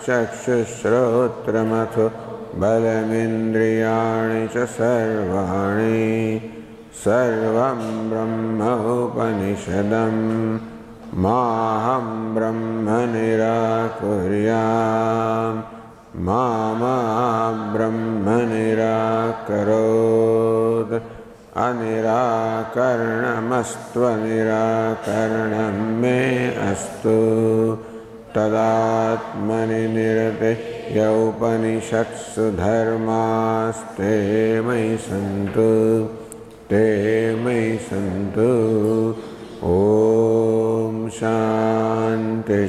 चक्षुश्रोत्रमथो बलमिन्द्रियाणि च सर्वाणि सर्वं ब्रह्म उपनिषदं माहं ब्रह्म निराकुर्याम् मा ब्रह्म निराकरोत् अनिराकरणमस्त्वनिराकरणं मे अस्तु तदात्मनि निरते यौपनिषत्सु धर्मास्ते मयि सन्तु ते मयि सन्तु। ॐ शान्ति।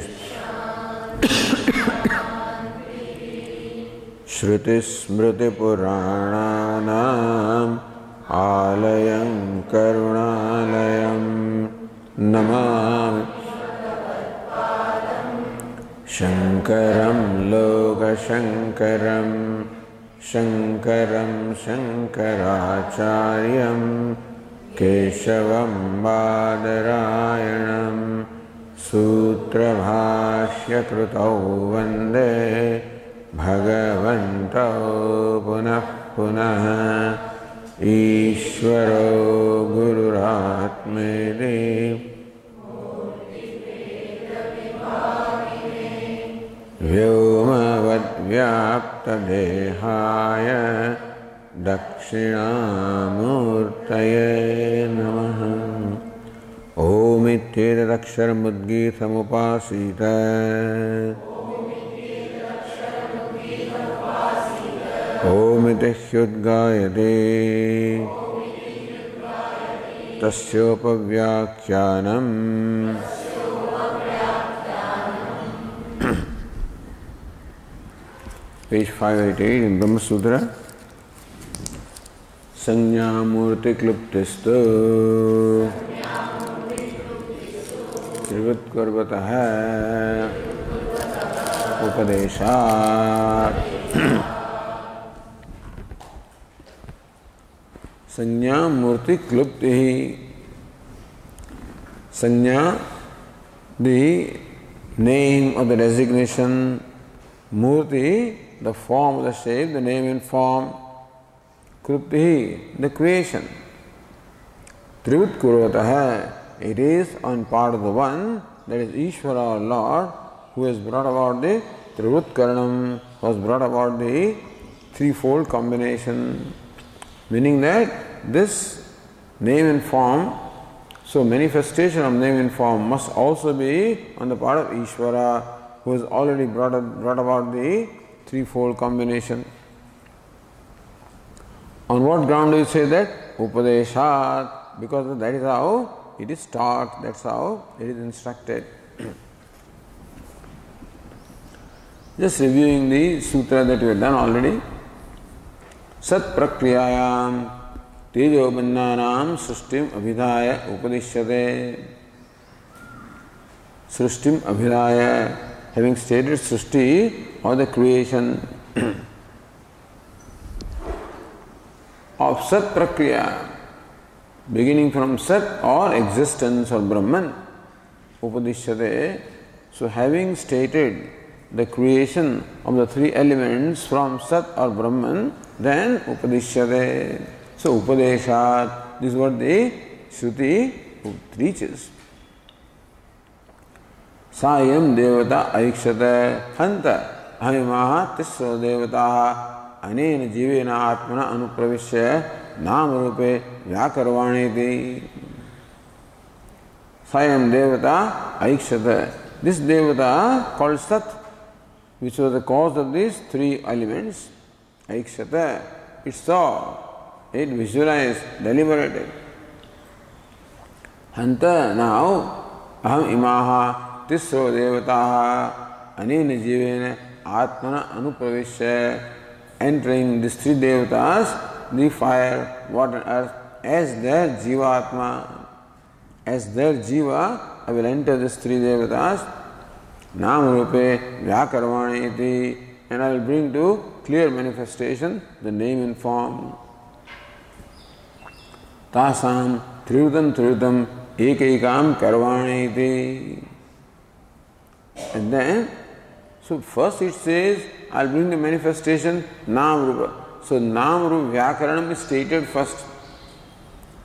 श्रुतिस्मृतिपुराणानाम् आलयं करुणालयं नमामि शङ्करं लोकशङ्करं शङ्करं शङ्कराचार्यं केशवं बादरायणं सूत्रभाष्यकृतौ वन्दे भगवन्तौ पुनः पुनः। ईश्वरो गुरुरात्मेति व्योमवद्व्याप्तदेहाय दक्षिणामूर्तये नमः। ओमित्येतदक्षरमुद्गीतमुपासीत ओमिति ह्युद्गायते तस्योपव्याख्यानम् Page 588 in Brahma Sutra. Sanya Murti Kluptistu Trivit Kurvataha Upadeshat. Sanya Murti Kluptihi. Sanya, the name or the designation, Murti, the form, the shape, the name and form, Krupti, the creation. Trivit Kurvataha, it is on part of the one, that is Ishvara or Lord, who has brought about the Trivit Karanam, who has brought about the threefold combination, meaning that this name and form, so manifestation of name and form must also be on the part of Ishvara, who has already brought about the threefold combination. On what ground do you say that? Upadeshat, because that is how it is taught, that's how it is instructed. Just reviewing the sutra that we have done already. Sat prakriyayam tejo bandhanam srishtim abhidhaya upadishyate. Srishtim abhidhaya, having stated srishti or the creation of Sat Prakriya, beginning from Sat or existence or Brahman, Upadishyate. So having stated the creation of the three elements from Sat or Brahman, then Upadishyate. So Upadeshat, this is what the Shruti teaches. सायं देवता ऐक्षत हंत अहिमाः तिस्रो देवताः अनेन जीवेन आत्मना अनुप्रविश्य नाम रूपे व्याकरवाणीति. Sayam Devata Aikshata. This Devata called Sat, which was the cause of these three elements. Aikshata, it saw, it visualized, deliberated. Hanta, now, Aham Imaha Tisro Devataha Anena Jivena Atmana Anupravishya, entering these three Devatas, the fire, water, earth, as their Jivatma. As their jiva, I will enter these three devatas, Nam Rupe Vyakarvani iti, and I will bring to clear manifestation the name and form. Tasam Trirutam Ekaikam Karvani iti. And then, so first it says, I will bring the manifestation Nam Rupa. So Nam Rupa Vyakaranam is stated first.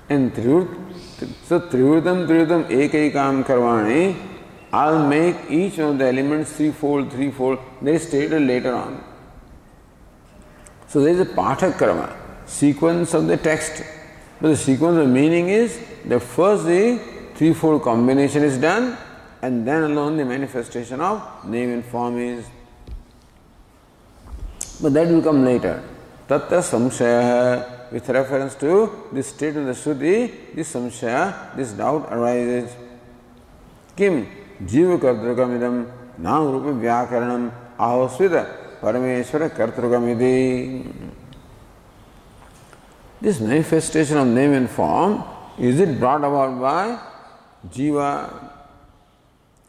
And Trirutam Ekaikam Karvani, I'll make each of the elements threefold. They is stated later on. So there is a Pathak Karma, sequence of the text. But the sequence of meaning is that first the threefold combination is done, and then alone the manifestation of name and form is. But that will come later. Tatta Samshaya. With reference to this state of the Shruti, this samshaya, this doubt arises. Kim Jiva Kartrukamidam Nam Rupa Vyakaranam Ahosvita Parameshwara Kartrukamidi. This manifestation of name and form, is it brought about by Jiva,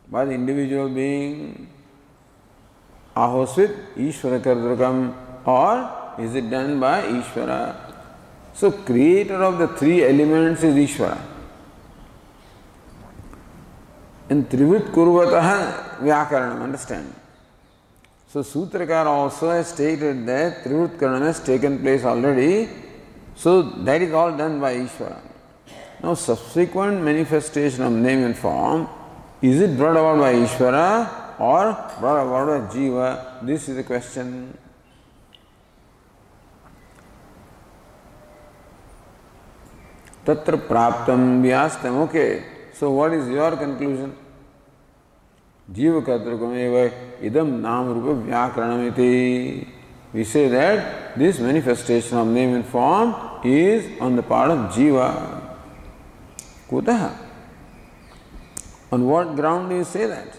by the individual being, Ahosvit Ishvara Kartrukam, or is it done by Ishvara? So, creator of the three elements is Ishvara. And Trivit Kurvataha Vyakaranam, understand? So, Sutrakara also has stated that Trivit Karanam has taken place already. So, that is all done by Ishvara. Now, subsequent manifestation of name and form, is it brought about by Ishvara or brought about by Jiva? This is the question. Tatra praptam vyastam. Okay, so what is your conclusion? Jiva kartrukameva idam nam rupa vyakaranamiti. We say that this manifestation of name and form is on the part of Jiva. Kutaha? On what ground do you say that?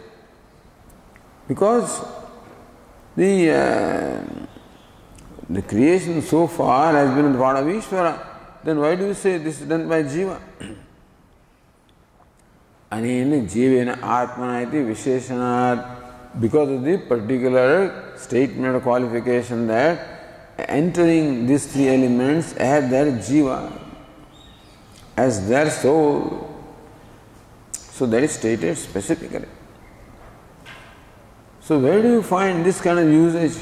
Because the creation so far has been on the part of Ishvara. Then why do you say this is done by Jiva? Anena Jivena Atmana iti Visheshanat, because of the particular statement or qualification that entering these three elements as their Jiva, as their soul. So that is stated specifically. So where do you find this kind of usage?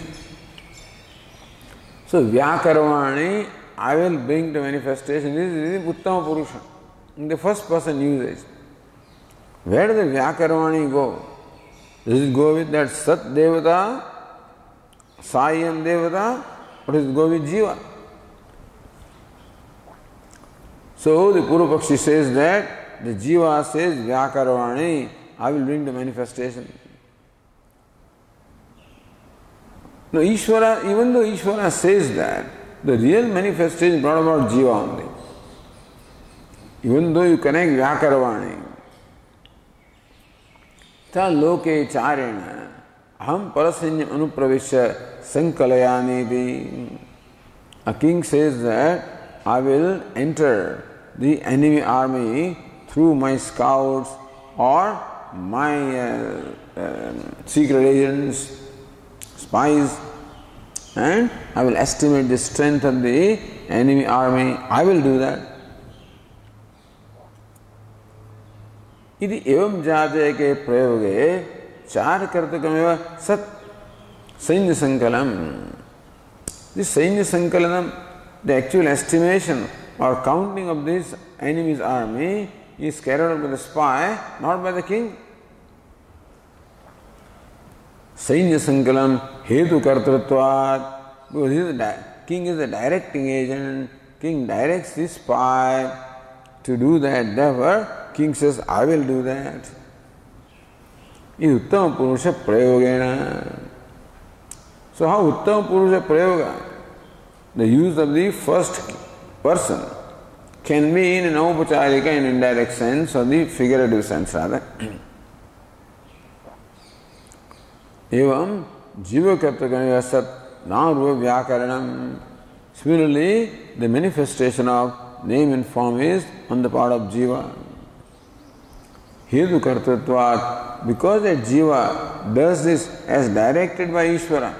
So Vyakarvani, I will bring to manifestation. This is Uttama Purusha, in the first person usage. Where does the Vyakarvani go? Does it go with that Sat Devata, Sayam Devata, or does it go with Jiva? So the Purupakshi says that the Jiva says Vyakarvani, I will bring to manifestation. Now Ishvara, even though Ishvara says that, the real manifestation is brought about Jiva only. Even though you connect Vyakarvani, ta loke charena aham parasanyam anupravishya sankalayani. A king says that I will enter the enemy army through my scouts or my secret agents, spies, and I will estimate the strength of the enemy army. I will do that. Iti evam jate ke prayoge char kartakameva sat sainya sankalam. This sainya sankalanam, the actual estimation or counting of this enemy's army is carried out by the spy, not by the king. Sainya Sankalam Hetu Kartratvat. Because king is the directing agent. King directs his spy to do that. Therefore, king says, I will do that. This is Uttama Purusha Prayogena. So how Uttama Purusha Prayoga? The use of the first person can be in an Aupacharika, in indirect sense, or the figurative sense rather. Evam Jiva Kartakanya Sat Namarupa Vyakaranam. Similarly, the manifestation of name and form is on the part of Jiva. Hetu Kartatvat, because that Jiva does this as directed by Ishvara.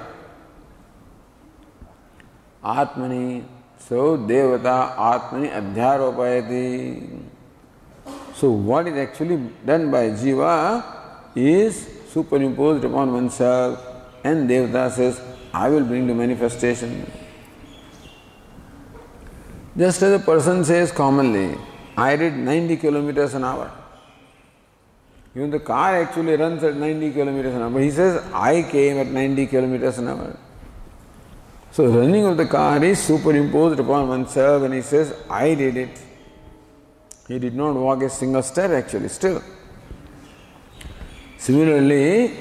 Atmani, so Devata Atmani Adhyaropayati. So what is actually done by Jiva is superimposed upon oneself, and Devata says, I will bring to manifestation. Just as a person says commonly, I did 90 kilometers an hour. Even the car actually runs at 90 kilometers an hour, but he says, I came at 90 kilometers an hour. So running of the car is superimposed upon oneself, and he says, I did it. He did not walk a single step actually, still. Similarly,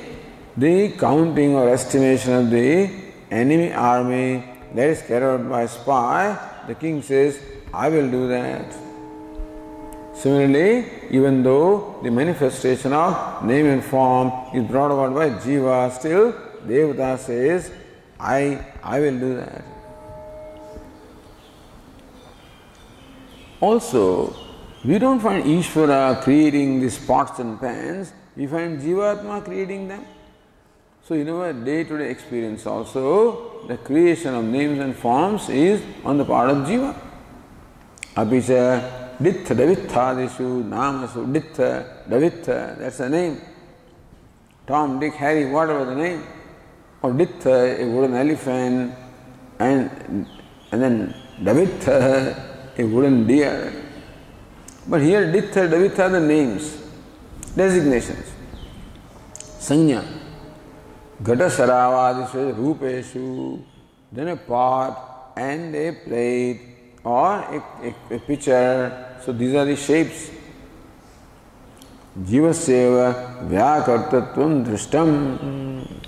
the counting or estimation of the enemy army that is carried out by a spy, the king says, I will do that. Similarly, even though the manifestation of name and form is brought about by Jiva, still Devata says, I will do that. Also, we don't find Ishvara creating these pots and pans, we find Jivatma creating them. So in our day-to-day experience also, the creation of names and forms is on the part of Jiva. Apicha Ditha Davittadishu Namasu Ditha Davitha, that's the name. Tom, Dick, Harry, whatever the name. Or Ditha, a wooden elephant, and then Davitha, a wooden deer. But here Ditha, Davitha are the names, designations. Sanya, Gata Saravadishu, Rupeshu, then a pot and a plate or a pitcher. So these are the shapes. Jivaseva Vyakartatvam Drishtam.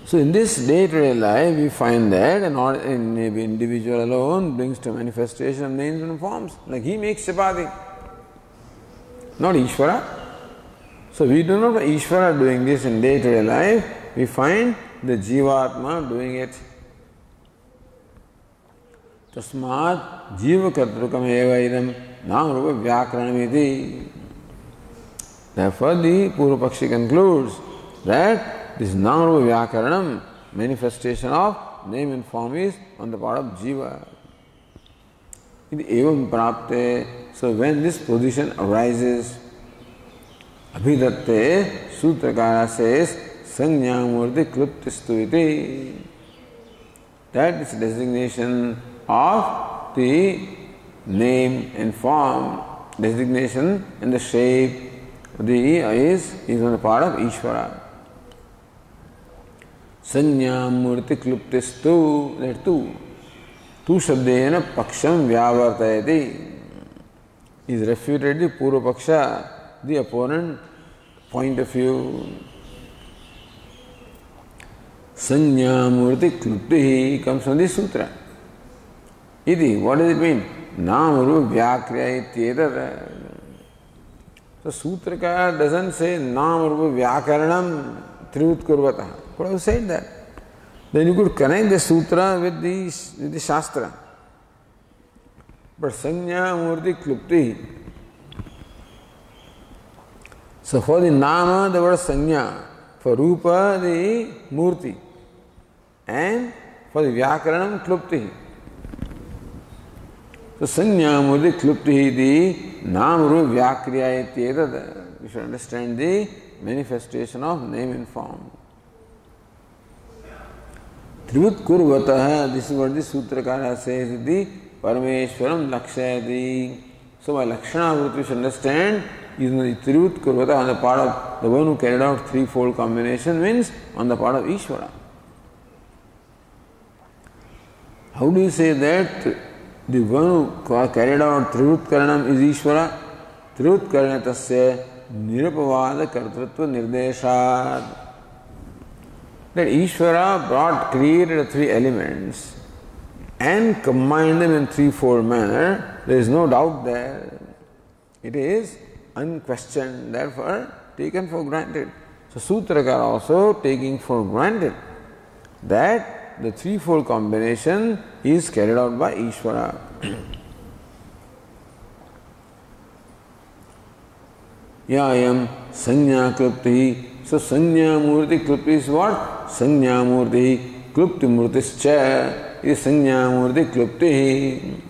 So in this day-to-day life, we find that an individual alone brings to manifestation of names and forms. Like he makes chapati, not Ishvara. So we do not find Ishvara doing this in day-to-day life. We find the Jivatma doing it. Tasmat Jiva Kartrukam eva idam namarupa vyakaranamiti. Therefore, the Purvapakshi concludes that this Namarupa Vyakaranam, manifestation of name and form, is on the part of Jiva. Iti evam prapte. So when this position arises, Abhidatte Sutrakara says, Sanyamurti Kluptistu iti. That is designation of the name and form, designation and the shape of the is on the part of Ishvara. Sanyamurti Kluptistu, that tu shabdena paksham vyavartayati is refuted the Purvapaksha, the opponent point of view. Sanyamurti Kluptihi comes from this sutra. Iti, what does it mean? Namaru Vyakriya ityetad. So Sutraka doesn't say Namaru Vyakaranam Trivut Kurvataha. Could have said that. Then you could connect the sutra with the Shastra. But Sanya Murti Klupti. So for the Nama, the word Sanya. For Rupa, the Murti. And for the Vyakaranam, Klupti. So Sanya Murti Klupti, the Namaru Vyakriya ityetad. You should understand the manifestation of name and form. Trivut Kurvataha, this is what the Sutrakara says, the Parameshwaram Lakshayati. So by Lakshana Vruti we should understand is the Tirut Kurvata on the part of the one who carried out threefold combination means on the part of Ishvara. How do you say that the one who carried out Trivut Karanam is Ishvara? Trivut Karanatasya Nirupavada Kartratva Nirdeshat. That Ishvara created the three elements and combined them in threefold manner. There is no doubt there. It is unquestioned, therefore taken for granted. So Sutrakara also taking for granted that the threefold combination is carried out by Ishvara. Yayam Sanya Klupti. So Sanya Murti Klupti is what? Sanya Murti Klupti Murtischa is Sanya Murti Klupti.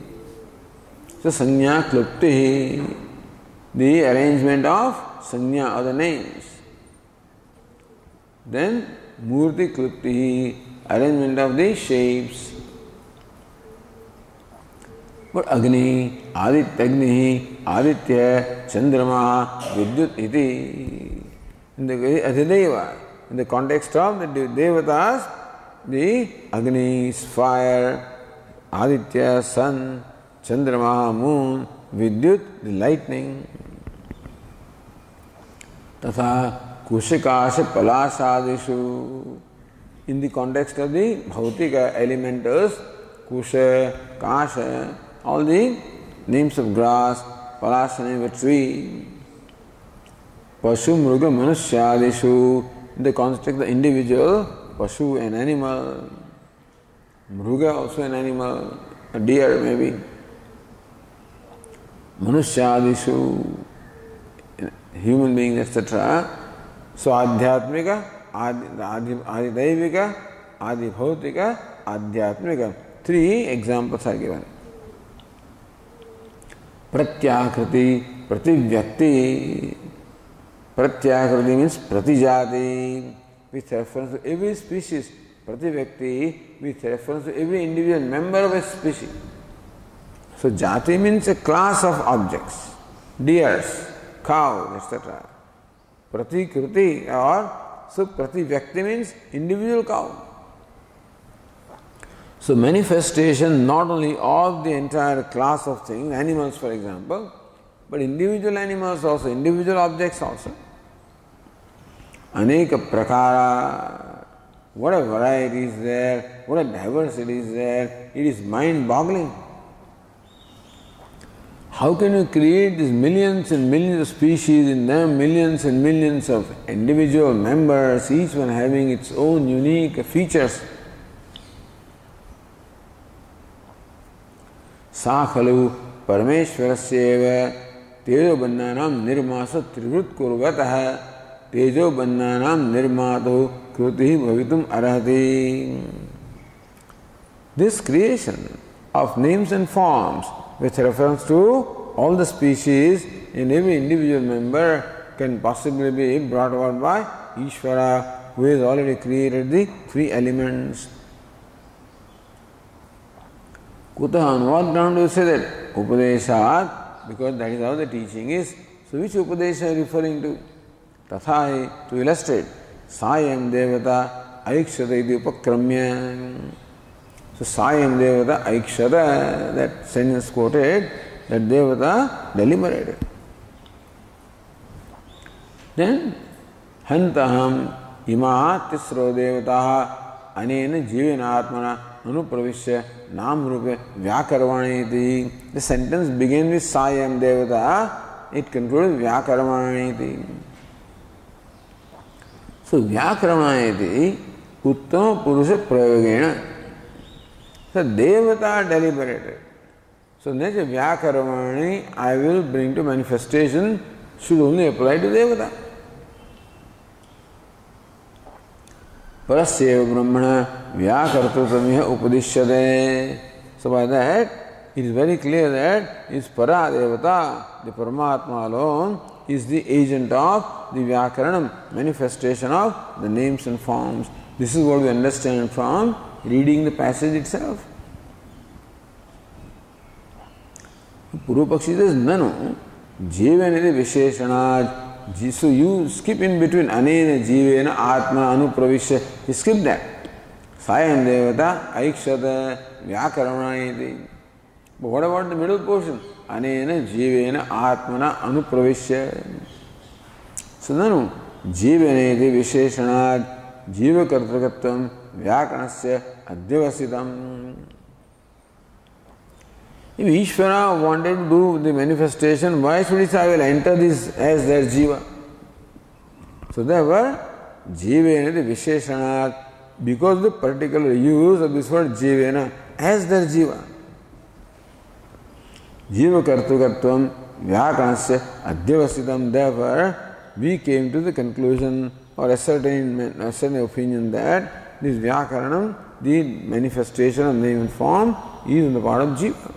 So Sanya Klupti, the arrangement of Sanya or the names. Then Murti Klupti, arrangement of the shapes. But Agni, Aditya, Chandrama, Vidyut iti. In the Adhideva, in the context of the Devatas, the Agni is fire, Aditya, sun, Chandrama, moon, Vidyut, the lightning. Tatha Kushikasha Palasadishu. In the context of the Bhautika elementals, Kusha, Kasha, all the names of grass, Palasa name of tree. Pashu, Mruga, Manusyadishu. In the context of the individual, Pashu, an animal. Mruga, also an animal. A deer, maybe. Manusyadishu, human beings, etc. So Adhyatmika, Adidaivika, Adibhautika, Adhyatmika. Three examples are given. Pratyakriti, Prativyakti. Pratyakriti means Pratijati, with reference to every species. Prativyakti, with reference to every individual member of a species. So Jati means a class of objects, deers, cows, etc. Pratikriti so Prativyakti means individual cow. So manifestation not only of the entire class of things, animals for example, but individual animals also, individual objects also. Aneka prakara, what a variety is there, what a diversity is there, it is mind-boggling. How can you create these millions and millions of species, in them millions and millions of individual members, each one having its own unique features? Sakhalu Parameshwarasyeva Tejo Bannanam Nirmasa Trivut Kurvataha Tejo Bannanam Nirmato Kruti Bhavitum Arhati. This creation of names and forms with reference to all the species in every individual member can possibly be brought about by Ishvara, who has already created the three elements. Kutaha, on what ground do you say that? Upadeshat, because that is how the teaching is. So which Upadesha are you referring to? Tathai, to illustrate, Sayam Devata Aikshata iti upakramya. So Sayam Devata Aikshata, that sentence quoted, that Devata deliberated. Then Hantaham Ima Tisro Devataha Anena Jivena Atmana Anupravishya Nam Rupe Vyakarvani iti. The sentence begins with Sayam Devata, it concludes Vyakarvani iti. So Vyakarvani iti Uttama Purusha Prayogena. So Devata deliberated. So nature Vyakarvani I will bring to manifestation should only apply to Devata. Parasyeva Brahmana Vyakartutamiha Upadishyate. So by that it is very clear that is Para Devata, the Paramatma alone, is the agent of the Vyakaranam, manifestation of the names and forms. This is what we understand from reading the passage itself. Purva Pakshi says, no, Jivaniti Visheshanat. So you skip in between Anena Jivena Atma Anupravishya. You skip that. Sayam Devata Aikshata Vyakaranayati. But what about the middle portion? Anena Jivena Atmana Anupravishya. So then, Jivaneti Visheshanat Jiva Kartrakatvam Vyakanasya Adhyavasitam. If Ishvara wanted to do the manifestation, why should he say, I will enter this as their Jiva? So therefore, Jivaneti Visheshanat, because the particular use of this word Jivena as their Jiva. Jiva Kartrakatvam Vyakanasya Adhyavasitam. Therefore, we came to the conclusion or a certain opinion that this Vyakaranam, the manifestation of name and form, is in the part of Jiva.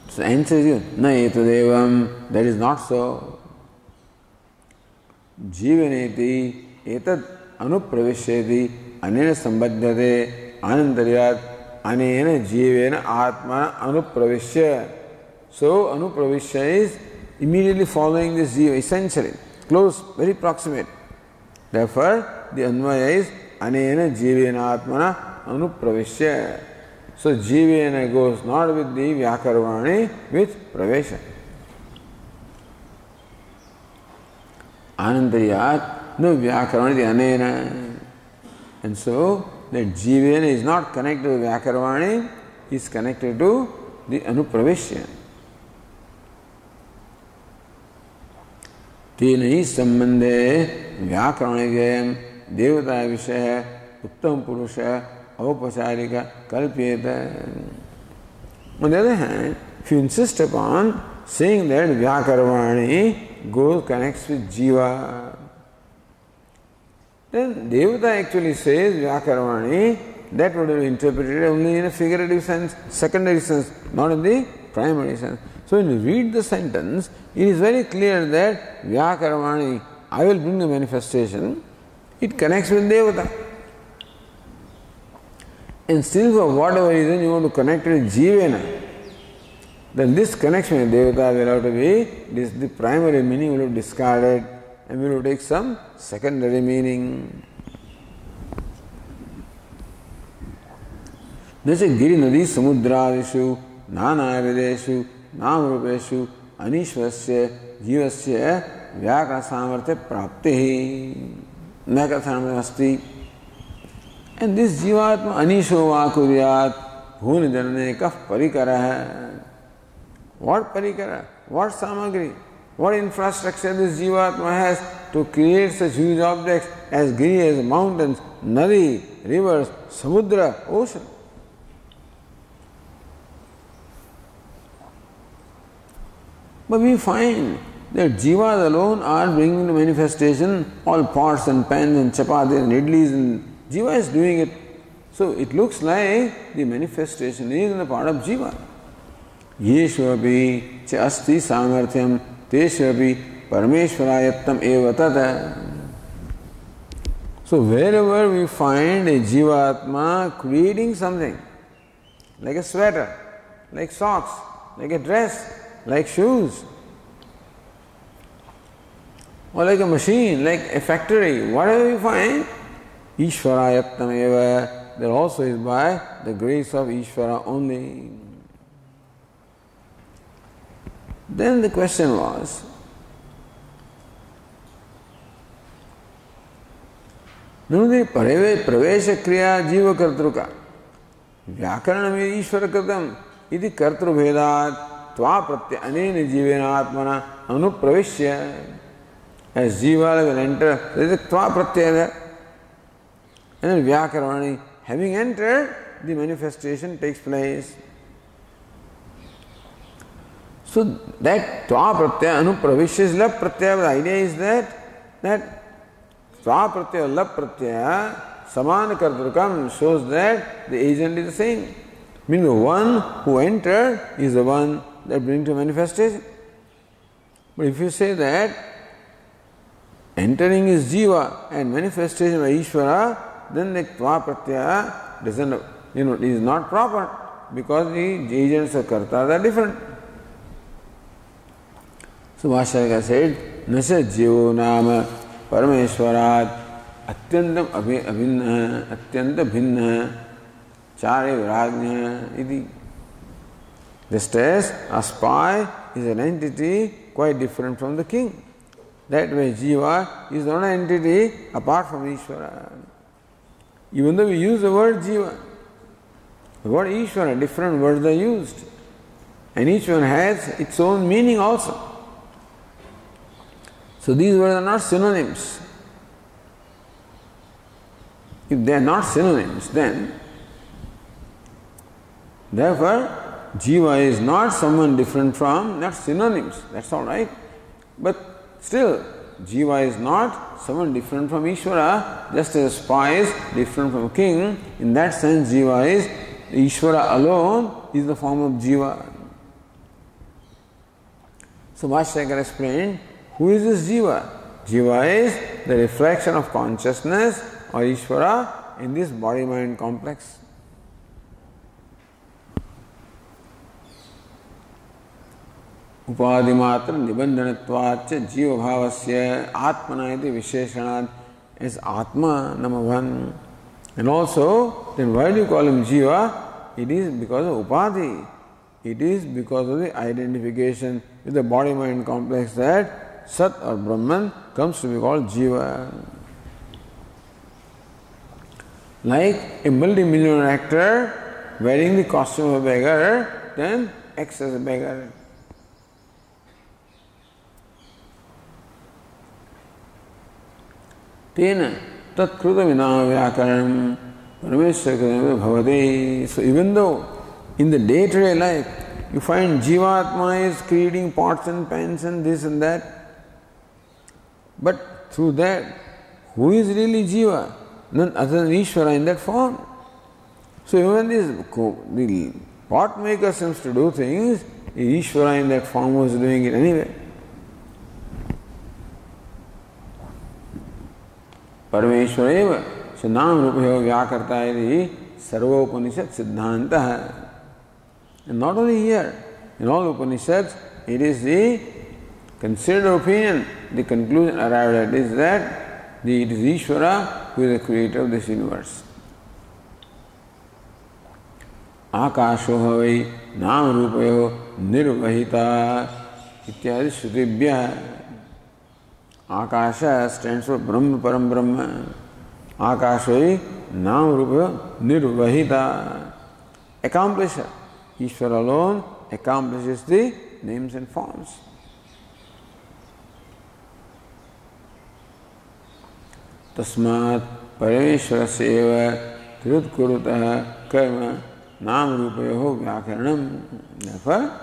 So answer is, na etadevam, that is not so. Jivaneti etad anupravishyati anena sambadhyate anantaryat anena jivena atmana anupravishya. So anupravishya is immediately following this jiva, essentially, close, very proximate. Therefore, the anvaya is anena jivena atmana anupravishya. So jivena goes not with the vyakarvani, with pravesha. Anantaryat, no vyakarvani, the anena. And so, that jivena is not connected to vyakarvani, is connected to the anupravishya. तेन ही संबंधे व्याकरणज्ञेयं देवता विषय उत्तम पुरुष औपचारिक कल्प्येत. On the other hand, if you insist upon saying that Vyakarvani connects with Jiva, then Devata actually says Vyakarvani, that would be interpreted only in a figurative sense, secondary sense, not in the primary sense. So when you read the sentence, it is very clear that Vyakarvani, I will bring the manifestation, it connects with Devata. And still for whatever reason you want to connect it with Jivena, then this connection with Devata will have to be, the primary meaning will be discarded and we will take some secondary meaning. Jase Giri Nadi Samudradishu, Nana Videshu, Namrupeshu, Anishvasya, Jivasya, Vyakara Samartya Praptihi, Vyakara Samartya Asti. And this Jivatma Anisho Vakuryat, Bhuni Janane Kaf Parikara. What Parikara? What Samagri? What infrastructure this Jivatma has to create such huge objects as Giri, as mountains, Nadi, rivers, Samudra, ocean? But we find that Jivas alone are bringing the manifestation, all pots and pans and chapatis and idlis, and Jiva is doing it. So it looks like the manifestation is in the part of Jiva. Yeshu api cha asti samarthyam teshu api parameshwarayattam eva tata. So wherever we find a Jivatma creating something, like a sweater, like socks, like a dress, like shoes, or like a machine, like a factory, whatever you find, Ishvarayattam eva, that also is by the grace of Ishvara only. Then the question was, Nunudi pravesha kriya jiva kartruka, Vyakaranam Ishvara kartam, iti kartru bhedat, Tva pratya anena jivena atmana anupravishya. As Jiva will enter, there is a Tva pratyaya there. And then Vyakaravani, having entered, the manifestation takes place. So that Tva pratyaya anupravishya is lap pratyaya. The idea is that Tva pratyaya, lap pratyaya, samana kartrukam shows that the agent is the same. Meaning the one who entered is the one that brings to manifestation. But if you say that entering is Jiva and manifestation by Ishvara, then the Tva Pratyaya doesn't, is not proper. because the agents of kartas are different. So Bhashyakara said, Nasya Jivo Nama Parameshwarat Atyantam Abhinna Atyanta Bhinna Chare Virajna Iti. Just as a spy is an entity quite different from the king. That way Jiva is not an entity apart from Ishvara. Even though we use the word Jiva, the word Ishvara, different words are used. And each one has its own meaning also. So these words are not synonyms. If they are not synonyms, then therefore Jiva is not someone different from, not synonyms, that's all right. But still, Jiva is not someone different from Ishvara, just as a spy is different from a king. In that sense, Jiva is, Ishvara alone is the form of Jiva. So Bhashyakara explained, who is this Jiva? Jiva is the reflection of consciousness or Ishvara in this body-mind complex. उपाधिमात्र निबंधनत्वाच्च जीव भावस्य आत्मना इति विशेषणात् is Atma Namavan. And also, then why do you call him Jiva? It is because of Upadhi. It is because of the identification with the body-mind complex that Sat or Brahman comes to be called Jiva. Like a multi-millionaire actor wearing the costume of a beggar, then acts as a beggar. Tena tatkruta vinama vyakaranam parameshwara bhavati. So even though in the day-to-day life you find Jivatma is creating pots and pans and this and that, but through that, who is really Jiva? None other than Ishvara in that form. So even the pot maker seems to do things, Ishvara in that form was doing it anyway. Parameshwareva Shanam Rupayo Vyakarta iti Sarvopanishad Siddhanta. And not only here, in all Upanishads, it is the considered opinion, the conclusion arrived at is that it is Ishvara who is the creator of this universe. Akasho havai Nam Rupayo Nirvahita Ityadi Shrutibhya. Akasha stands for Brahma Param Brahma. Akashai Nam Rupa Nirvahita. Accomplisher. Ishvara alone accomplishes the names and forms. Tasmat Parameshwarasya eva Tirutkurutah Karma Nam Rupayoho Vyakaranam. Therefore,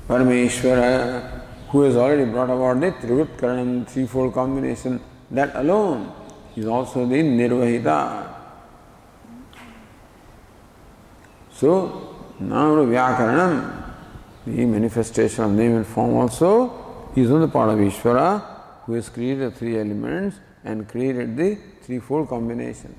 Parameshwara, who has already brought about the Trivutkaranam, threefold combination, that alone is also the Nirvahita. So, Namru Vyakaranam, the manifestation of name and form also, is on the part of Ishvara, who has created the three elements and created the threefold combination.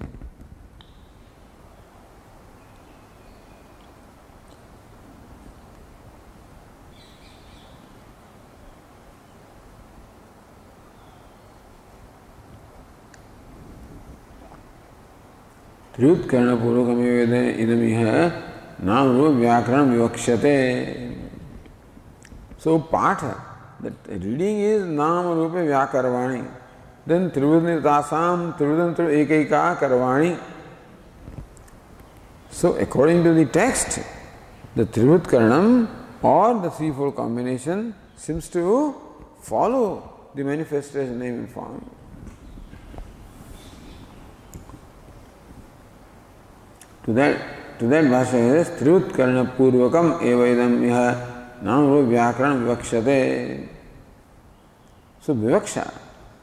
Triyutkana Purukame Idamiha Namru Vyakaranam Vivakshate. So Patha, that reading is Nama Rupa Vyakarvani. Then Trivudnitasam Trivudam Ekaika Karvani. So according to the text, the Trivudkaranam or the threefold combination seems to follow the manifestation name and form. To that Bhasha says, Trivutkarana Purvakam Evaidam Iha Namru Vyakaranam Vivakshate. So Vivaksha,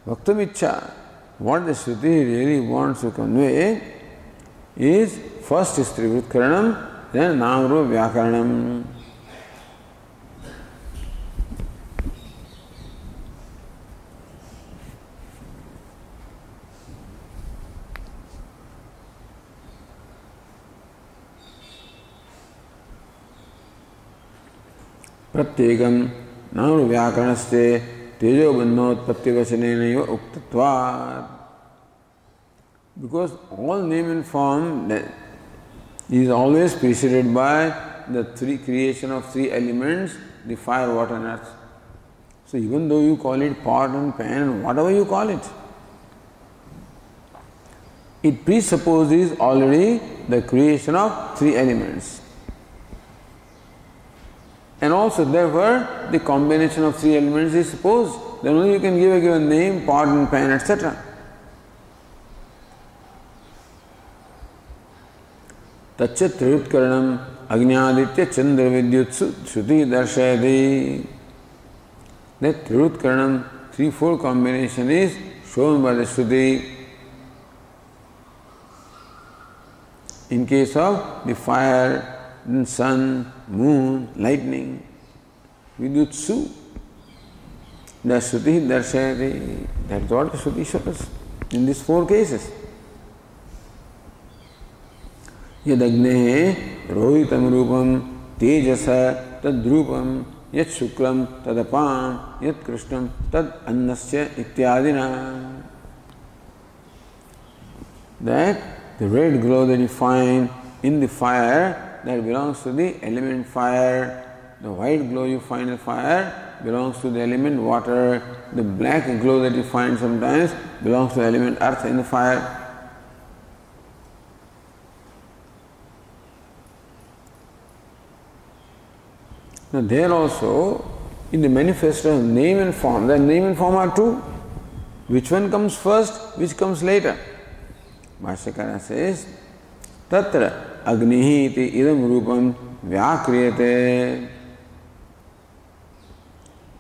Bhaktamicha, what the Shruti really wants to convey is, first is Trivutkaranam, then Namru Vyakaranam. प्रत्येकम नाम व्याकरणस्य तेजोबन्धोत्पत्ति वचनेनैव उक्तत्वात्. Because all name and form is always preceded by the creation of three elements, the fire, water and earth. So even though you call it pot and pan, whatever you call it, it presupposes already the creation of three elements. And also therefore the combination of three elements is supposed. Then only you can give a given name, pot and pan, etc. Taccha Triyutkaranam Agnyaditya Chandra Vidyut Shruti Darshayati. That Triyutkaranam, threefold combination is shown by the Shruti. In case of the fire, then sun, moon, lightning, Vidyutsu, the Shruti Darshayati. That's what the Shruti shows in these four cases. Yadagnehe rohitam rupam tejasa tadrupam yat shuklam tadapam yat krishnam tad annasya ityadina. That the red glow that you find in the fire, that belongs to the element fire. The white glow you find in the fire belongs to the element water. The black glow that you find sometimes belongs to the element earth in the fire. Now there also, in the manifesto, name and form, the name and form are two. Which one comes first, which comes later? Bhashyakara says, Tatra agnihi iti idam rupam vyakriyate.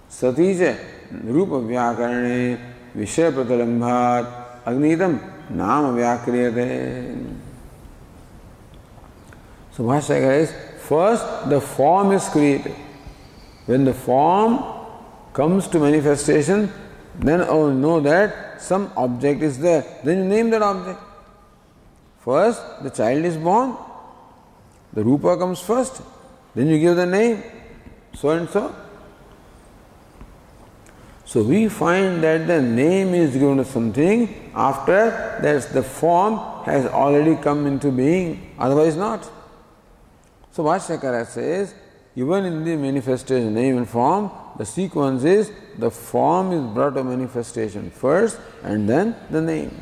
Satija rupa vyakarane vishaya pratalambhat agnihitam nama vyakriyate. So Bhashyakara is, first the form is created. When the form comes to manifestation, then I will know that some object is there. Then you name that object. First, the child is born. The rupa comes first. Then you give the name. So and so. So we find that the name is given to something after that the form has already come into being. Otherwise not. So Bhashyakara says, even in the manifestation, name and form, the sequence is the form is brought to manifestation first and then the name.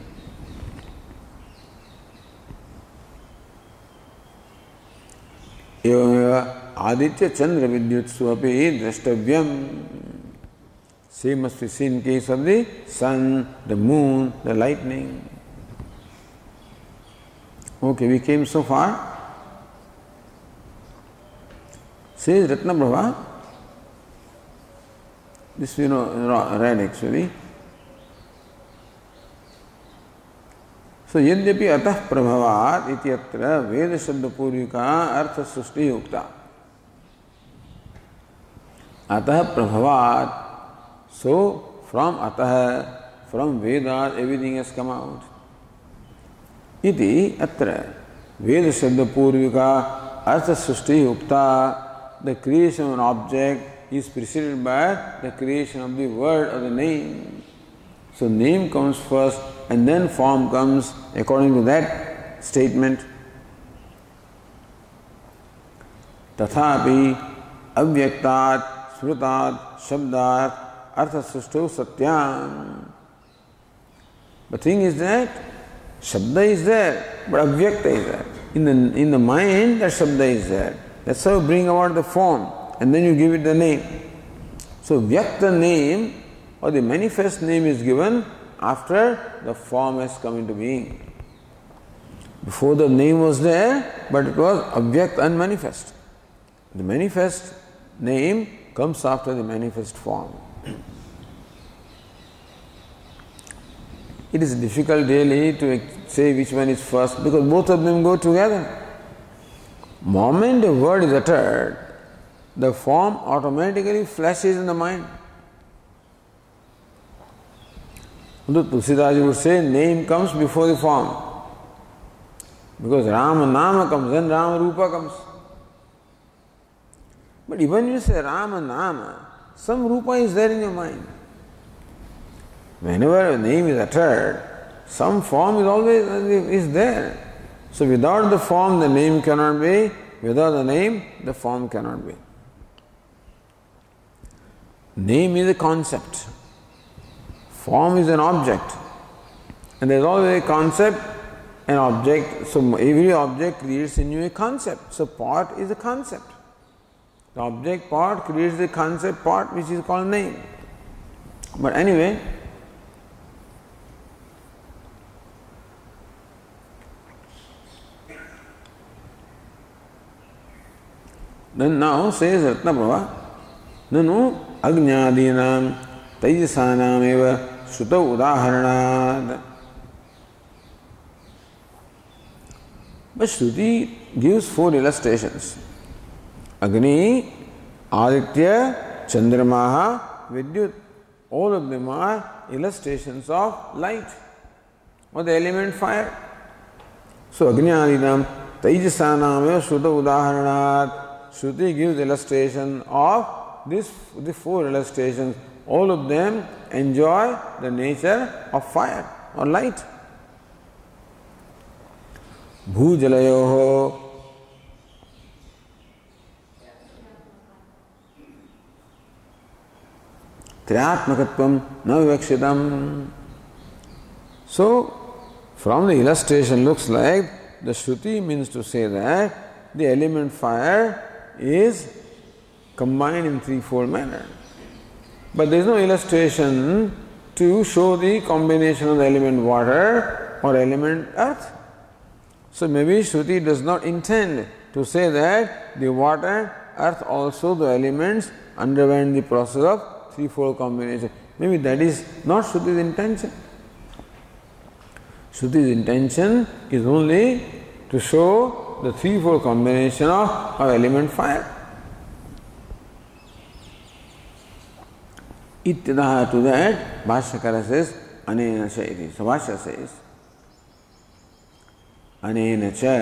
Evameva Aditya Chandra Vidyutsu api drashtavyam. Same must be seen in case of the sun, the moon, the lightning. Okay, we came so far. Says Ratnaprabha, this we know read actually. So yadyapi atah prabhavat ityatra veda shabda purvika artha srushti ukta. Atah prabhavat. So from atah, from Vedas, everything has come out. Iti atra veda shabda purvika artha srushti ukta. The creation of an object is preceded by the creation of the word or the name. So name comes first and then form comes according to that statement. Tathapi avyaktat smrutat shabdat artha srushto satyam. The thing is that shabda is there, but avyakta is there. In the mind, that shabda is there. That's how you bring about the form and then you give it the name. So vyakta name or the manifest name is given after the form has come into being. Before the name was there, but it was avyakt unmanifest. The manifest name comes after the manifest form. It is difficult really to say which one is first because both of them go together. Moment a word is uttered, the form automatically flashes in the mind. Tulsidas would say name comes before the form. Because Rama Nama comes, then Rama Rupa comes. But even when you say Rama, Nama, some Rupa is there in your mind. Whenever a name is uttered, some form is always there. So without the form, the name cannot be. Without the name, the form cannot be. Name is a concept. Form is an object. And there is always a concept, an object. So every object creates in you a concept. So part is a concept. The object part creates the concept part, which is called name. But anyway, then now says Ratnaprabha, Nanu Agnyadinam Taijasanam eva Shuta Udaharanad. But Shruti gives 4 illustrations. Agni, Aditya, Chandramaha, Vidyut. All of them are illustrations of light or the element fire. So Agni Adinam Taijasanam eva Shuta Udaharanad. Shruti gives illustration of the 4 illustrations. All of them enjoy the nature of fire or light. Bhujalayoho. Triatmakatvam na vivakshitam. So, from the illustration looks like the Shruti means to say that the element fire is combined in threefold manner. But there is no illustration to show the combination of the element water or element earth. So maybe Shruti does not intend to say that the water, earth also, the elements underwent the process of threefold combination. Maybe that is not Shruti's intention. Shruti's intention is only to show the threefold combination of element fire. Ittadaha, to that, Bhashyakara says, Anena cha iti. So Bhashya says, Anena cha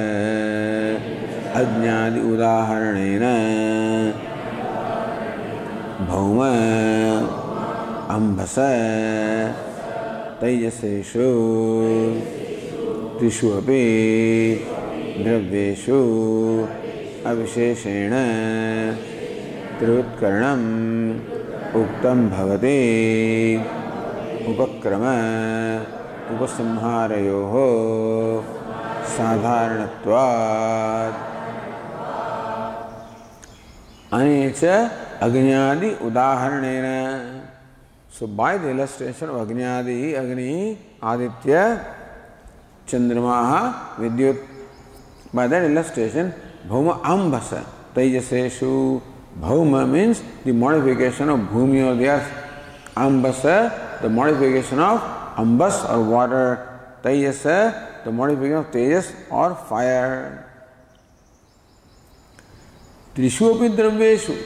ajñādi udaharanena bhauma ambhasa tejaseshu trishu api द्रव्येषु अविशेषेण त्रिवृत्करणम् उक्तं भवति उपक्रम उपसंहारयोः साधारणत्वात् अनेच अग्न्यादि उदाहरणेन. So by the illustration of Agnyadi, Agni, Aditya, Chandramaha, Vidyut, by that illustration, Bhauma Ambasa, Tejaseshu. Bhauma means the modification of Bhumi or the earth. Ambasa, the modification of Ambas or water. Tejasa, the modification of Tejas or fire. Trishu api dravyeshu.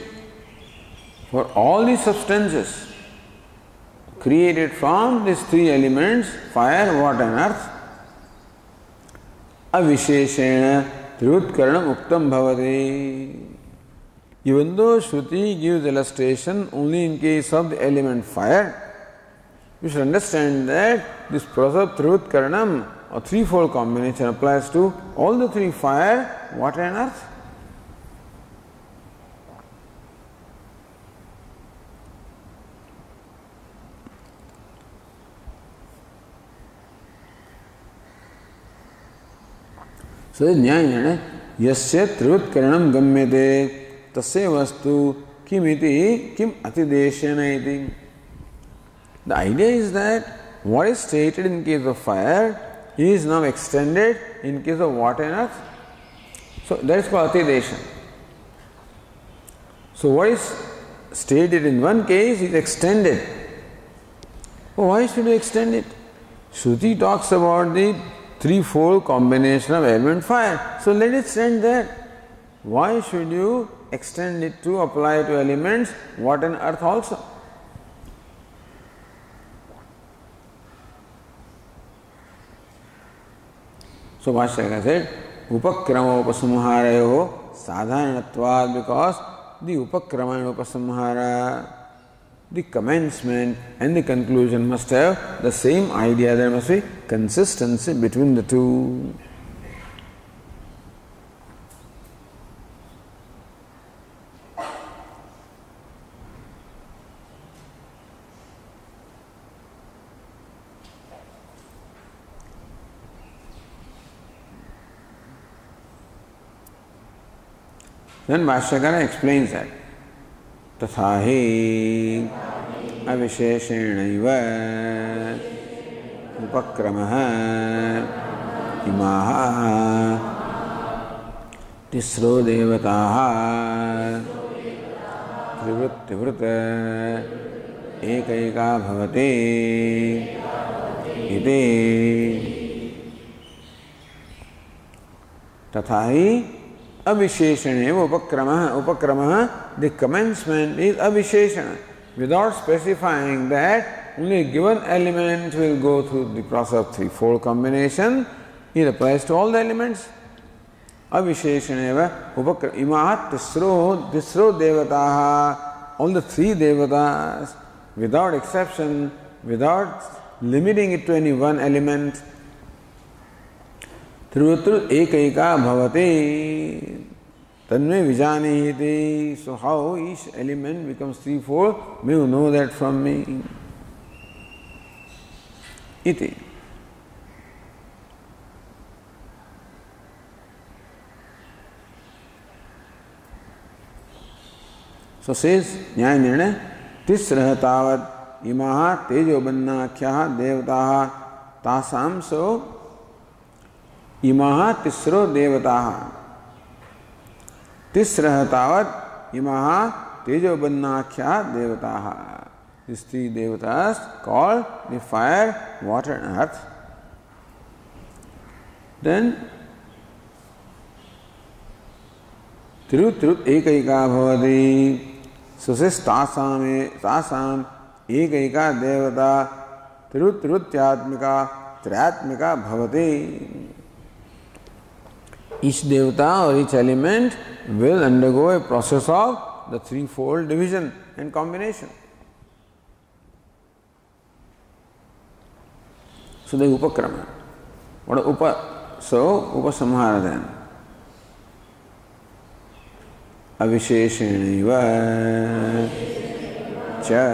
For all these substances created from these 3 elements, fire, water and earth, avisheshena trivutkaranam uktam bhavati. Even though Shruti gives illustration only in case of the element fire, you should understand that this process of trivutkaranam or threefold combination applies to all the 3: fire, water and earth. So Nyayana yasya trivutkaranam gamyate tasya vastu kim iti kim atideshena iti. The idea is that what is stated in case of fire is now extended in case of water and earth. So that is called atideshan. So what is stated in one case is extended. Well, why should we extend it? Shruti talks about the threefold combination of element fire. So let it stand there. Why should you extend it to apply to elements water and earth also? So Bhashyakara said, Upakrama upasumharayoho sadharanatvad, because the upakrama and upasamhara, the commencement and the conclusion must have the same idea. There must be consistency between the two. Then Bhashyakara explains that तथा हि अविशेषेणैव उपक्रमः इमाः तिस्रो देवताः त्रिवृत्तिवृत् एकैका भवति इति तथा हि अविशेषणेव उपक्रमः उपक्रमः the commencement is avisheshana without specifying that only a given element will go through the process of threefold combination. It applies to all the elements. Avisheshaneva upakram imahat tisro devataha, all the three devatas without exception, without limiting it to any one element. Trivutru ekaika bhavati tanme vijanihiti. So how each element becomes threefold, may you know that from me. Iti. So says Nyaya Nirnaya, tisrah tavat imaha tejobannakhyaha devataha tasam. So imaha tisro devataha. Tisrah tavat imaha tejobannakhyaha devataha. These three devatas called the fire, water and earth. Then Tirut ekaika bhavati. So says tasam ekaika devata tirutyatmika triyatmika bhavati. Each devata or each element will undergo a process of the threefold division and combination. So the upakrama. What is upa? So upasamhara then. Avisheshenaiva cha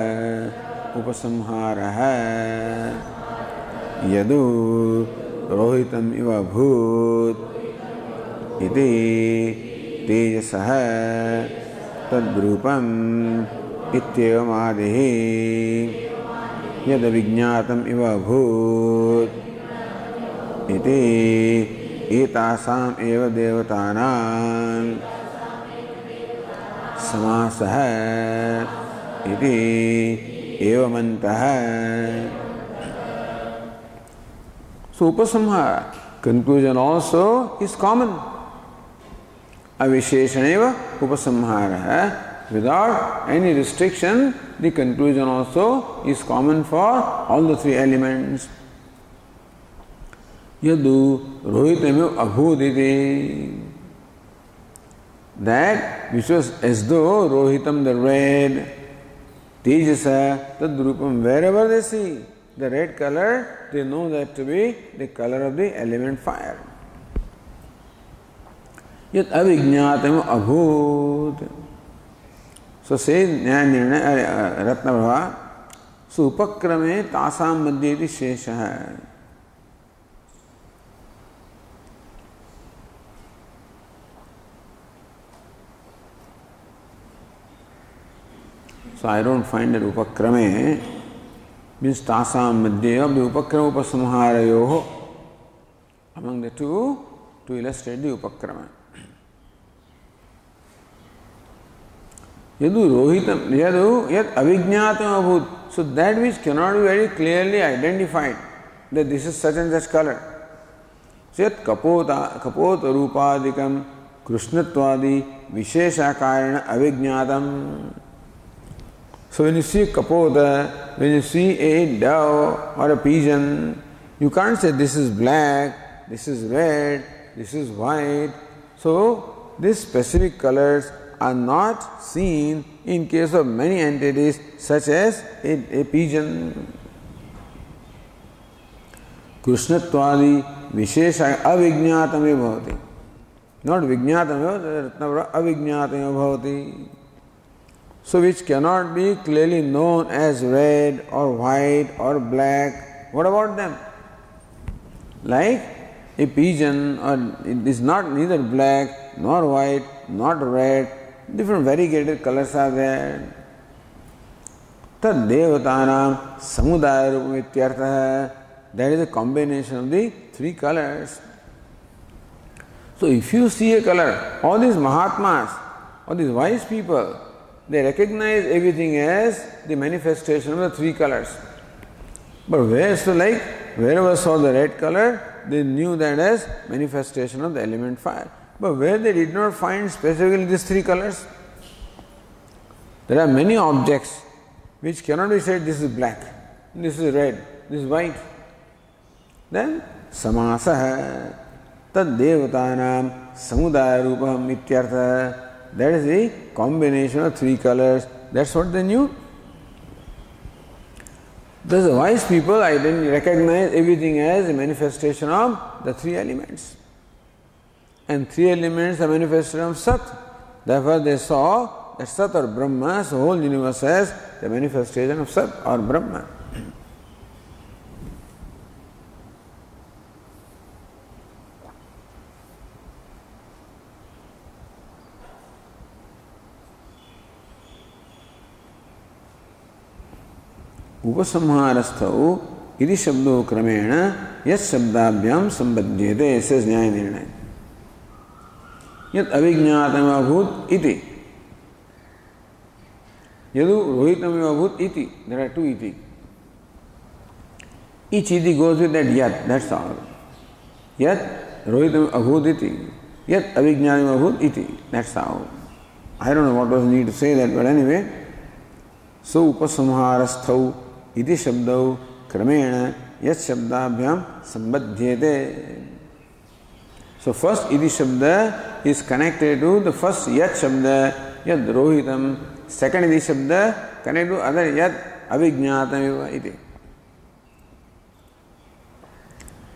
upasamharaha yadu rohitam iva bhut iti tejasaha tadrupam ityavamadihi yad avijñātam iva bhut iti etāsām eva devatānām samāsah iti evamantah. So upasamhara, conclusion also is common. Avisheshaneva upasamhara. Without any restriction, the conclusion also is common for all the three elements. Yadu rohitamyo abhuditi. That which was as though rohitam, the red, tejasa, tadrupam, wherever they see the red color, they know that to be the color of the element fire. Yat avijñātam abhut. So says Nyaya Nirnaya Ratnabhava, so upakrame tasam madhyeti sheshaha. So I don't find that upakrame means tasam madhya of the upakrama upasamharayoho, among the two, to illustrate the upakrama. Yadu rohitam, yadu yat avijñātam abhut. So that which cannot be very clearly identified, that this is such and such color. So yat kapota rupadikam krishnattvadi vishesha karana avijñātam. So when you see kapota, when you see a dove or a pigeon, you can't say this is black, this is red, this is white. So these specific colors are not seen in case of many entities such as a pigeon. Krishnatwadi vishesha avijñātam bhavati. Not vijñātam, avijñātam bhavati. So which cannot be clearly known as red or white or black. What about them? Like a pigeon, or it is not neither black nor white, not red, different variegated colors are there. Tad devatanam samudaya rupam ityartha. That is a combination of the three colors. So if you see a color, all these Mahatmas, all these wise people, they recognize everything as the manifestation of the three colors. But wherever saw the red color, they knew that as manifestation of the element fire. But where they did not find specifically these three colors, there are many objects which cannot be said this is black, this is red, this is white. Then samasaha tad devatanam samudaya rupam ityartha. That is the combination of three colors. That's what they knew. Thus the wise people, I didn't recognize everything as a manifestation of the three elements. And three elements are manifestation of Sat. Therefore they saw that Sat or Brahma, the whole universe as the manifestation of Sat or Brahma. उपसंहारस्थौ इति शब्दो क्रमेण यत् शब्दाभ्याम संबध्यते says न्याय निर्णय यत् अविज्ञातम् अभूत् इति यदु रोहितम् अभूत् इति. There are two iti. Each iti goes with that yat, that's all. Yat rohitam abhut iti, yat avijñānam abhut iti, that's all. I don't know what was need to say that, but anyway. So upasamharasthau iti shabdau kramena yat shabdabhyam sambadhyate. So first iti shabda is connected to the first yat shabda, yat rohitam. Second iti shabda connected to other yat avijñātam iti.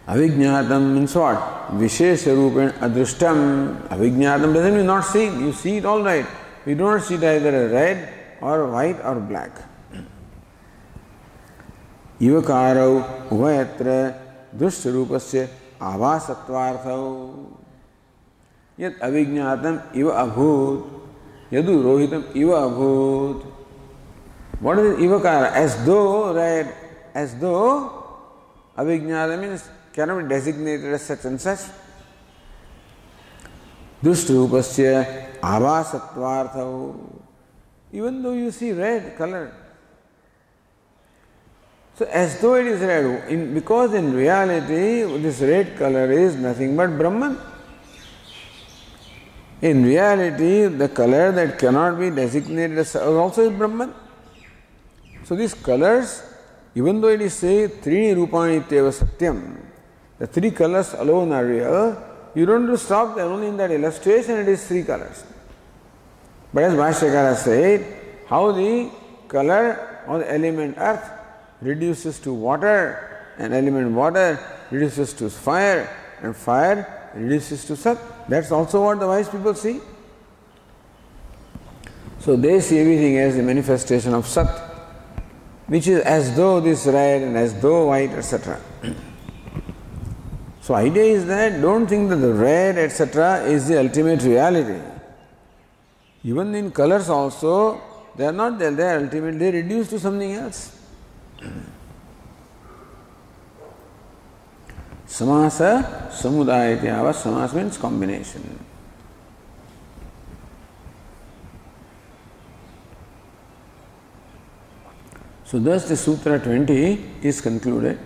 Avijñātam means what? Vishesha rupen adrushtam. Avijñātam doesn't mean not seeing. You see it all right. You do not see it either red or white or black. Ivakarau uvayatra drushtarupasya avasatvarthau. Yat avijñātam iva abhūt. Yadu rohitam iva abhūt. What is ivakara? As though red, as though avijñātam means cannot be designated as such and such. Drushtarupasya avasatvarthau. Even though you see red color. So as though it is red, because in reality this red color is nothing but Brahman. In reality the color that cannot be designated as also is Brahman. So these colors, even though it is say three rupani ityeva satyam, the three colors alone are real, you don't have to stop there. Only in that illustration it is three colors. But as Bhashyakara said, how the color or the element earth reduces to water, and element water reduces to fire, and fire reduces to Sat. That's also what the wise people see. So they see everything as the manifestation of Sat, which is as though this red and as though white, etc. So idea is that don't think that the red, etc. is the ultimate reality. Even in colors also, they are not there, they are ultimate, they reduce to something else. Samasa samudaya ityava. Samasa means combination. So thus the Sutra 20 is completed.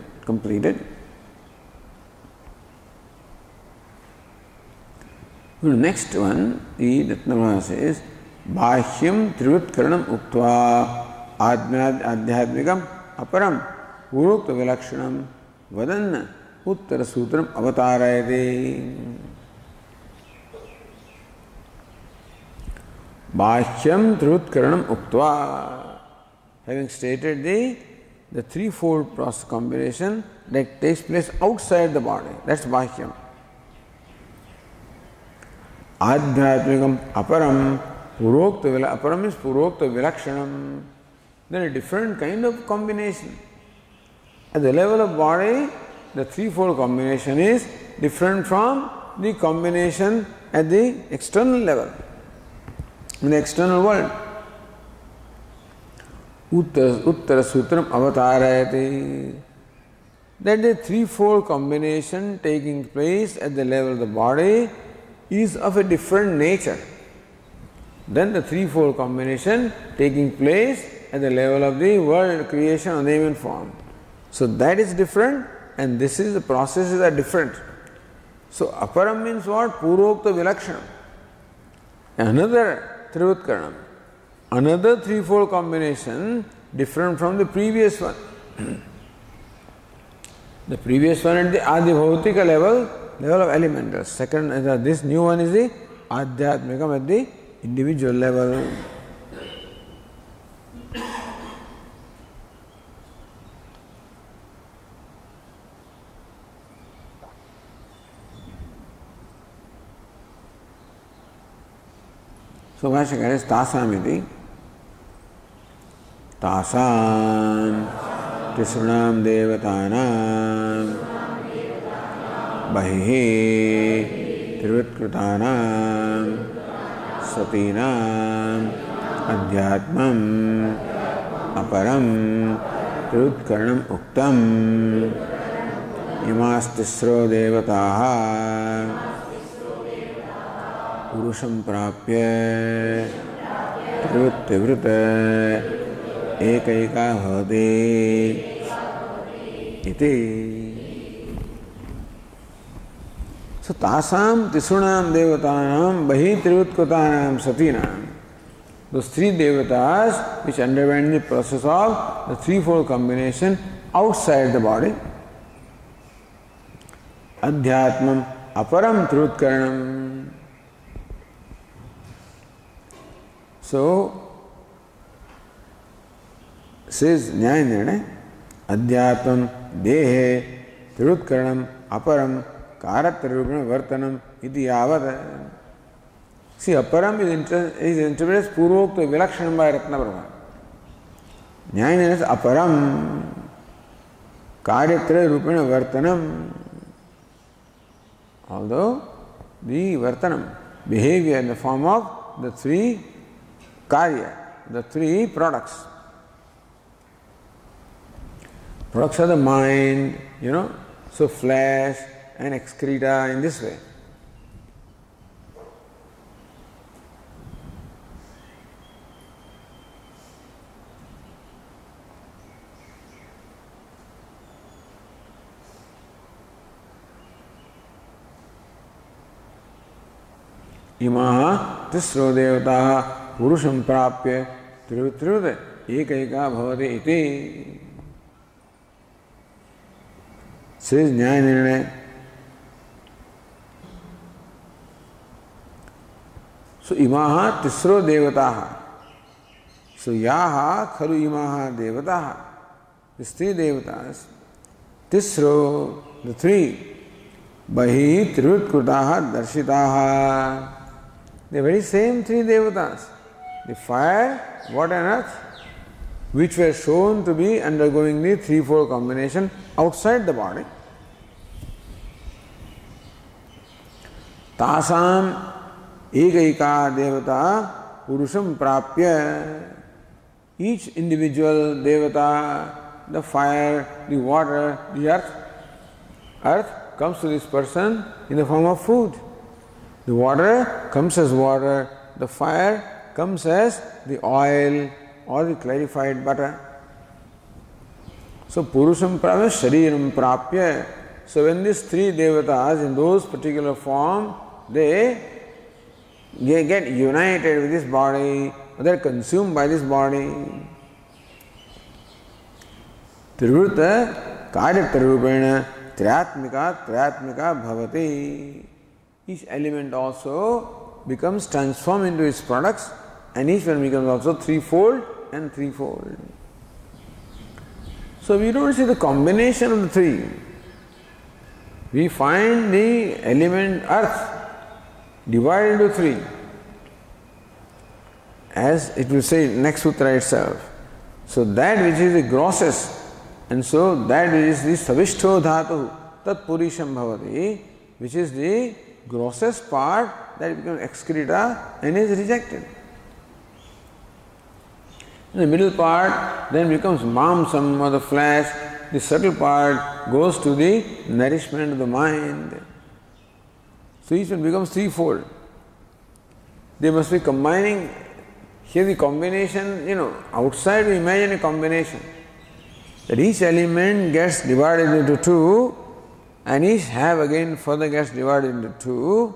The next one, the Ratnavara says, Bāhyam Trivitkaranam Uktva Adhyatmikam Aparam Urukta Vilakshanam Vadanna Uttara Sutram Avatarayate. Bhashyam Trivutkaranam Uktva. Having stated the threefold process combination that takes place outside the body. That's Bhashyam. Adhyatmikam Aparam. Aparam is Purokta Vilakshanam. There are different kind of combination. At the level of body, the threefold combination is different from the combination at the external level, in the external world. Uttara Sutram Avatarayati. That the threefold combination taking place at the level of the body is of a different nature than the threefold combination taking place at the level of the world creation of name and form. So that is different, and this is the processes are different. So aparam means what? Purokta Vilakshanam. Another Trivutkaranam. Another threefold combination different from the previous one. The previous one at the Adi Bhautika level of elemental. Second, this new one is the Adhyatmikam at the individual level. So Bhashyakara is Tasamiti. Tasam Tisranam Devatanam Bahihi Trivutkratanam Satinam Adhyatmam Aparam Trivutkaranam Uktam Imastisro Devataha Purusham Prapya Trivuttivruta Ekaika Bhavati Iti. So Tasam Tisrunam Devatanam Bahi Trivutkratanam Satinam. Those three devatas which underwent the process of the threefold combination outside the body. Adhyatmam Aparam Trivutkaranam. So says Nyaya Nirnaya, Adhyatmam Dehe Trivutkaranam Aparam Karatarupana Vartanam Iti Yavad. See, Aparam is interpreted as Purokta Vilakshanam by Ratnaprabha. Nyaya Nirnaya is Aparam Karyatrayarupana Vartanam. Although the Vartanam, behavior in the form of the three Karya, the three products. Products of the mind, so flesh and excreta in this way. Imaha tisro devataha purusham prapya trivutruta ekaika bhavati iti. Says Nyaya Nirnaya. So imaha tisro devataha. So yaha khalu imaha devataha. These three devatas. Tisro, the three. Bahi trivutkrutaha darshitaha. The very same three devatas. The fire, water and earth, which were shown to be undergoing the threefold combination outside the body. Tasam ekaika devata purusham prapya. Each individual devata, the fire, the water, the earth comes to this person in the form of food. The water comes as water, the fire comes as the oil or the clarified butter. So Purusham Prapya, Shariram Prapya. So when these three devatas in those particular form, they get united with this body, they are consumed by this body. Trivruta Karyatarupena Triatmika Bhavati. Each element also becomes transformed into its products and each one becomes also threefold and threefold. So we don't see the combination of the three. We find the element earth divided into three, as it will say next sutra itself. So that which is the grossest, and so that which is the savishto dhatu, tat purisham bhavati, which is the grossest part, that becomes excreta and is rejected. The middle part then becomes mamsam, or the flesh. The subtle part goes to the nourishment of the mind. So each one becomes threefold. They must be combining. Here the combination, outside we imagine a combination. That each element gets divided into two, and each half again further gets divided into two.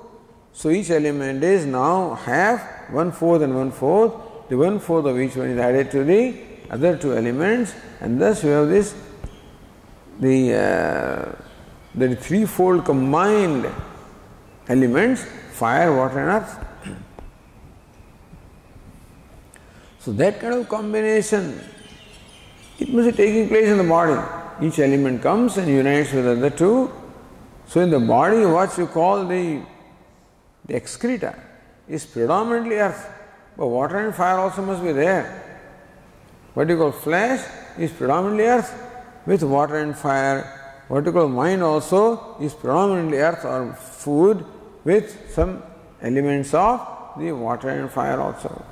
So each element is now half, 1/4 and 1/4. The 1/4 of each one is added to the other two elements, and thus we have this, the threefold combined elements, fire, water and earth. So that kind of combination, it must be taking place in the body. Each element comes and unites with the other two. So in the body, what you call the excreta is predominantly earth, but water and fire also must be there. What you call flesh is predominantly earth with water and fire. What you call mind also is predominantly earth or food with some elements of the water and fire also.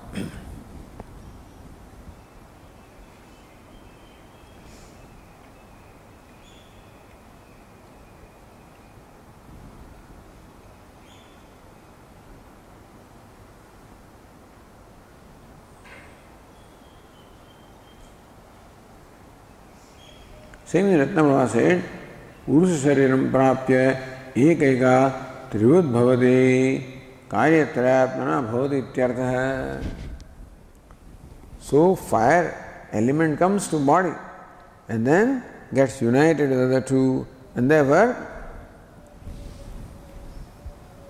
Same as Ratnamala said, Urusha Shariram Prapya Ekaika Trivud Bhavati Karyatrayatmana Bhavati Ityartha. So fire element comes to body and then gets united with the other two, and therefore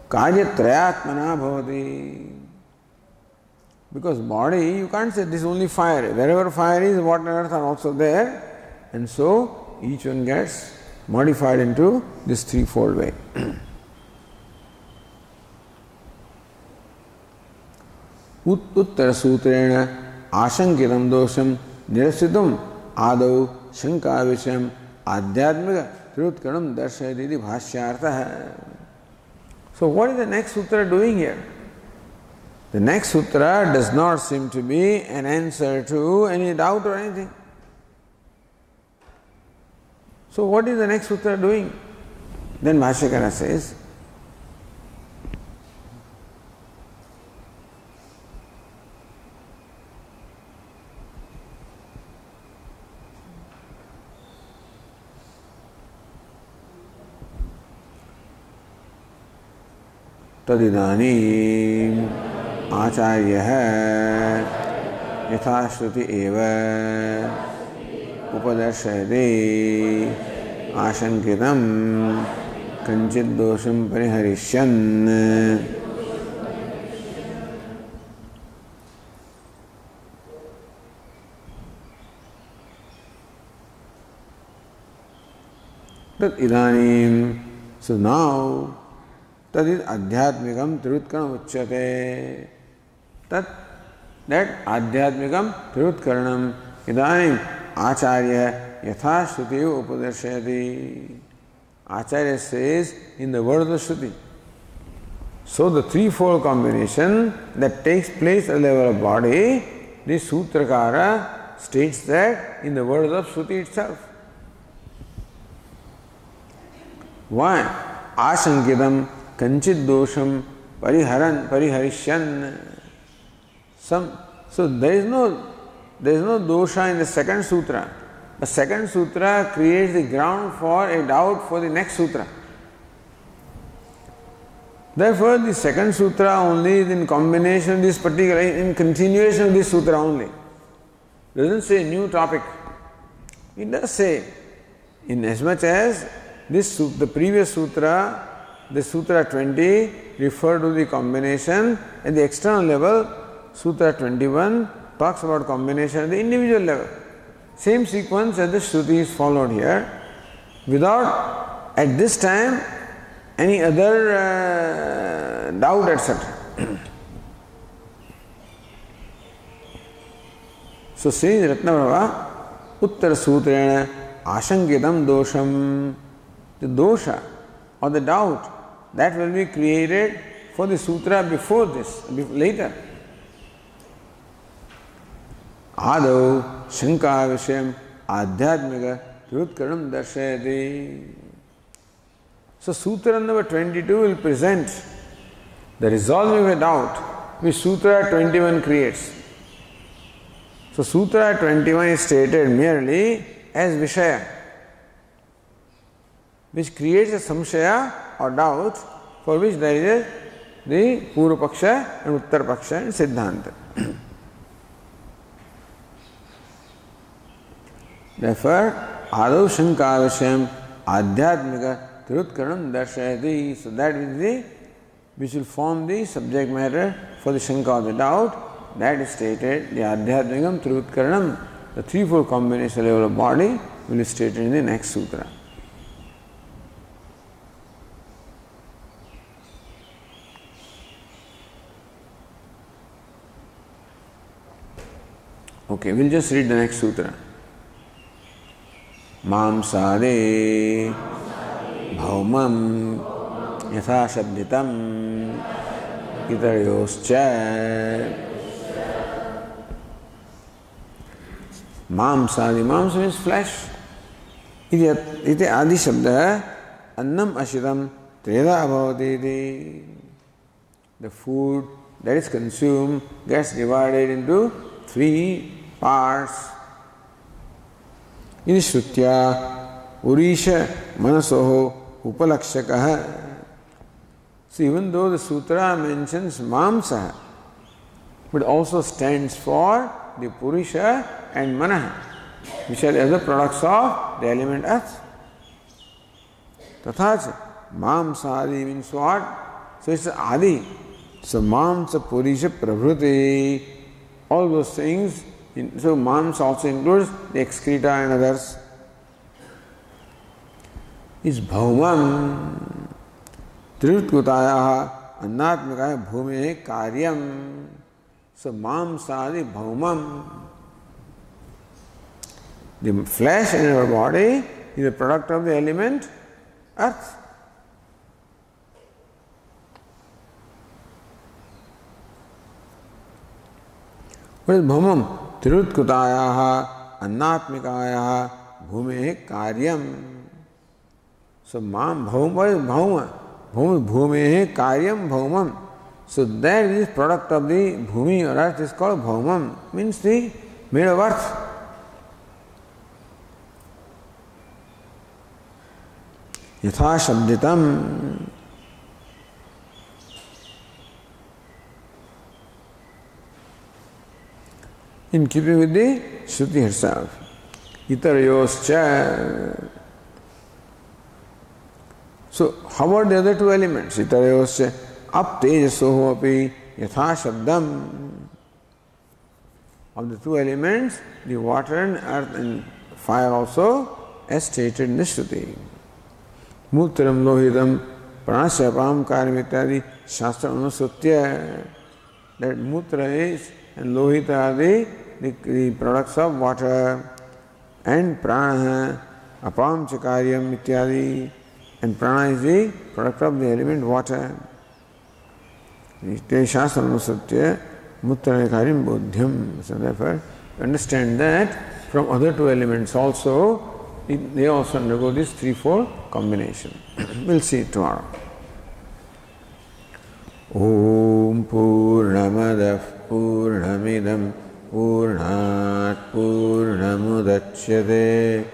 Karyatrayatmana Bhavati. Because body, you can't say this is only fire. Wherever fire is, water and earth are also there. And so each one gets modified into this threefold way. Uttara sutrena ashankitam dosham nirasitum adau shanka visham adhyatmika trutkanam darshayati bhashyartha. So what is the next sutra doing here? The next sutra does not seem to be an answer to any doubt or anything. So what is the next sutra doing? Then Bhashyakara says, Tadidanim Acharyah Yathashruti eva Upadarshayate Ashankitam Kanchit dosham pariharishyan. Tat idanim. So now, tad is adhyatmikam tirutkaranam uchyate. That adhyatmikam tirutkaranam idanim Acharya yatha shruti upadarshayati. Acharya says in the word of the Shruti. So the threefold combination that takes place at the level of body, the Sutrakara states that in the word of Shruti itself. Why? Ashankidam kanchit dosham pariharishyan. So there is no dosha in the second sutra. The second sutra creates the ground for a doubt for the next sutra. Therefore, the second sutra only is in combination of this particular, in continuation of this sutra only. It doesn't say new topic. It does say, in as much as the previous sutra, the sutra 20, referred to the combination at the external level Sutra 21 talks about combination at the individual level. Same sequence as the Shruti is followed here, without at this time any other doubt, etc. So Sri Ratnaprabha Uttara Sutrena Ashankitam Dosham, the dosha or the doubt that will be created for the sutra before this, later. Adau Shanka Vishayam Adhyatmika Trutkaram Darshayati. So Sutra number 22 will present the resolving of a doubt which Sutra 21 creates. So Sutra 21 is stated merely as Vishaya, which creates a samshaya or doubt for which there is the Purva Paksha and Uttar Paksha and Siddhanta. Therefore, Adau Shanka Vishayam Adhyatmika Tirutkaranam Darshayati. So that is the which will form the subject matter for the Shanka or the doubt. That is stated, the Adhyatmikam Tirutkaranam, the threefold combination level of body will be stated in the next sutra. Okay, we'll just read the next sutra. Mamsade bhaumam yatha shabditam itarayoscha. Mamsadi, mams means flesh. Ite adi shabda annam ashitam treda abhavati. The food that is consumed gets divided into three parts. In Shrutya Urisha Manasoho Upalakshakaha. So even though the sutra mentions Mamsa, but also stands for the Purusha and Manaha, which are the other products of the element earth. Tathacha Mamsadi means what? So it's Adi. So Mamsa Purusha Prabhuti, all those things. So Mams also includes the excreta and others. Is Bhaumam Trirutkutayaha Annatmikaya Bhume Karyam. So Mamsadi Bhaumam. The flesh in our body is a product of the element earth. What is Bhaumam? Tirutkutayaha Annatmikayaha Bhume Karyam. So Mam Bhaum, what is Bhauma? Bhume Karyam Bhaumam. So that is product of the Bhumi or earth is called Bhaumam, means the made of earth. Yatha Shabditam. In keeping with the Shruti herself. Itarayoscha. So how about the other two elements? Itarayoscha ap tejasoho api yatha shabdam. Of the two elements, the water and earth and fire also, as stated in the Shruti. Mutram lohitam pranasapam karyam ityadi shastra anusutya. That mutra is and lohita are the products of water, and prana apam chakaryam ityadi, and prana is the product of the element water. Te shastra anusatya mutra karyam bodhyam. So therefore, understand that from other two elements also, they also undergo this threefold combination. We'll see it tomorrow. Om Purnamadav Purnamidam Purnat Purnamudachyate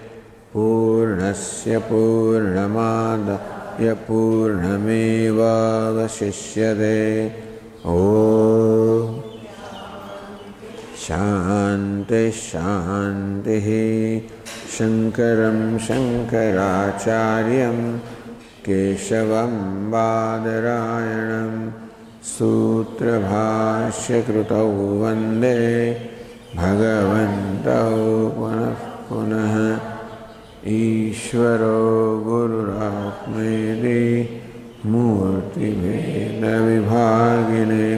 Purnasya Purnamadaya Purnameva Vashishyate. Om Shanti Shanti Shankaram Shankaracharyam Keshavam Badarayanam सूत्रभाष्यकृतौ वन्दे भगवन्तौ पुनः पुनः ईश्वरो गुरुरात्मेति मूर्तिभेदविभागिने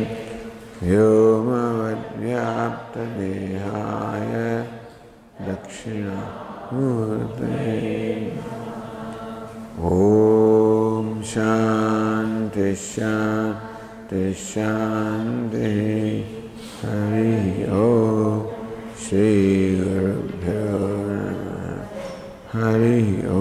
व्योमवद्व्याप्तदेहाय दक्षिणामूर्तये ॐ शान्ति शान्ति शान्तिः हरिः ॐ श्रीगुरुभ्यो नमः हरिः ॐ